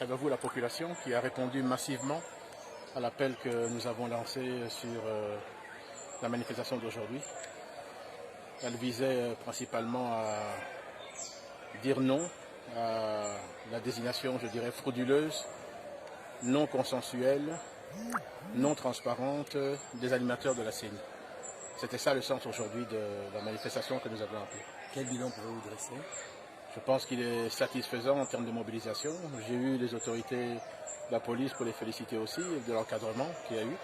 travers vous la population qui a répondu massivement à l'appel que nous avons lancé sur la manifestation d'aujourd'hui. Elle visait principalement à dire non à la désignation, je dirais, frauduleuse, non consensuelle, non transparente des animateurs de la CENI. C'était ça le sens aujourd'hui de la manifestation que nous avons appelée. Quel bilan pouvez-vous dresser? Je pense qu'il est satisfaisant en termes de mobilisation. J'ai eu les autorités de la police pour les féliciter aussi, de l'encadrement qu'il y a eu.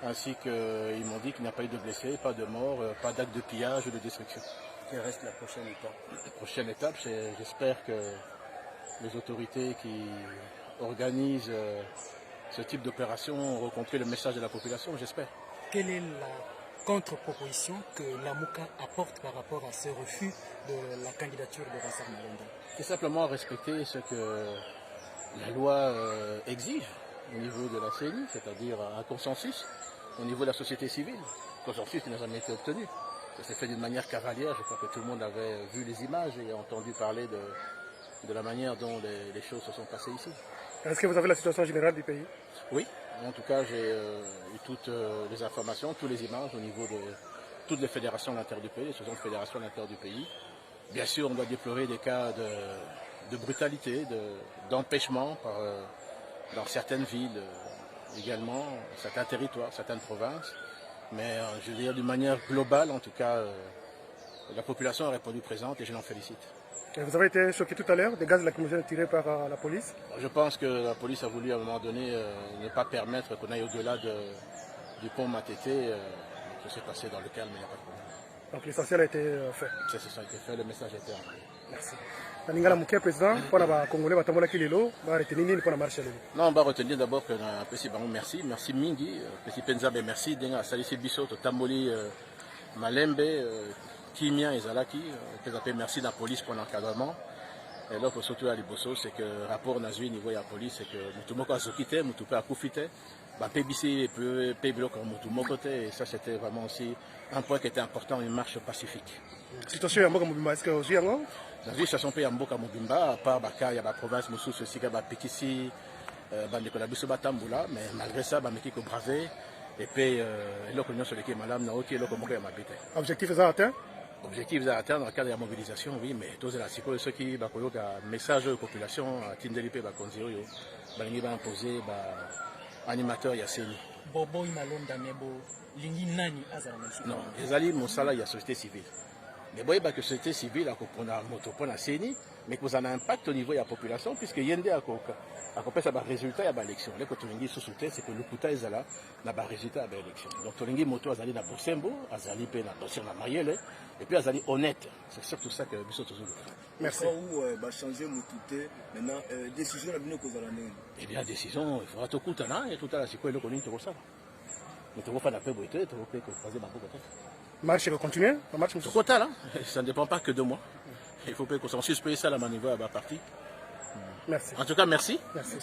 Ainsi qu'ils m'ont dit qu'il n'y a pas eu de blessés, pas de morts, pas d'actes de pillage ou de destruction. Quelle reste la prochaine étape? La prochaine étape, j'espère que les autorités qui organisent ce type d'opération auront compris le message de la population, j'espère. Quelle est la contre-proposition que la MOUCA apporte par rapport à ce refus de la candidature de Rassar Malonda? C'est simplement respecter ce que la loi exige au niveau de la CENI, c'est-à-dire un consensus au niveau de la société civile. Consensus qui n'a jamais été obtenu. Ça s'est fait d'une manière cavalière, je crois que tout le monde avait vu les images et entendu parler de la manière dont les choses se sont passées ici. Est-ce que vous avez la situation générale du pays? Oui, en tout cas j'ai eu toutes les informations, toutes les images au niveau de toutes les fédérations à l'intérieur du pays, les 60 fédérations à l'intérieur du pays. Bien sûr, on doit déplorer des cas de brutalité, d'empêchement dans certaines villes également, certains territoires, certaines provinces. Mais je veux dire d'une manière globale, en tout cas, la population a répondu présente et je l'en félicite. Et vous avez été choqué tout à l'heure des gaz lacrymogènes tirés par la police? Je pense que la police a voulu à un moment donné ne pas permettre qu'on aille au-delà du pont Matete. Ça s'est passé dans le calme, il n'y a pas de problème. Donc l'essentiel a été fait. Ça a été fait, le message a été envoyé. Merci. Ningala Mouké, président, pour les Congolais, va retenir pour la marche. Non, on va retenir d'abord que merci, merci Mingi, Petit Penzabe, merci, Denga, Salisi Bisso, Tamboli, Malembe, Kimia et Zalaki, merci à la police pour l'encadrement. Et là, pour surtout à Liboso, c'est que le rapport Nazui niveau de la police, c'est que Moutoumoko a zokité, Moutoupe a koufité, PBC peut comme Moutoumoko, et ça c'était vraiment aussi un point qui était important, une marche pacifique. Situation Yamboka Mobimba, est-ce que vous avez la situation peut Yamboka Mobimba, à part Baka, il y a la province Moussou, ceci, Pikisi, Bandekolabiso Batambula, mais malgré ça, Bameki ko bravé, et puis l'opinion sur lesquelles madame n'a aucun l'opinion à m'habiter. Objectif est atteint? Objectif est atteint dans le cadre de la mobilisation, oui, mais tous les ceux qui ont un message à la population, à Tindelipe, Bakonzio, Balingi va imposer, animateur, il y a CENI. Bobo Imalonda Nebo, Lingi Nani Azarama. Non, les alliés, mon salaire, il y a société civile. Mais bon, il y a que la société civile a un moto pour la CENI, mais que vous avez un impact au niveau de la population, puisque Yende a compris ça, résultat à l'élection. Là, quand on sous-souté, c'est que le Kouta est là, n'a pas résultat à l'élection. Donc, on moto azali na Bosembo, azali pe na Bosembo na Mayele, et puis azali honnête. C'est surtout ça que nous sommes toujours. Merci. Où va changer Moutouté maintenant décision la bino kozala nini? Eh bien, décision, il faudra tout coûter là, et tout à l'heure, c'est quoi le connu de ça. Mais tu vas faire la paix, tu vas faire croiser ma boue. Marche va continuer? La marche ça ne dépend pas que de moi. Il faut que le consensus paye ça à la manœuvre à la partie. Merci. En tout cas, merci. Merci.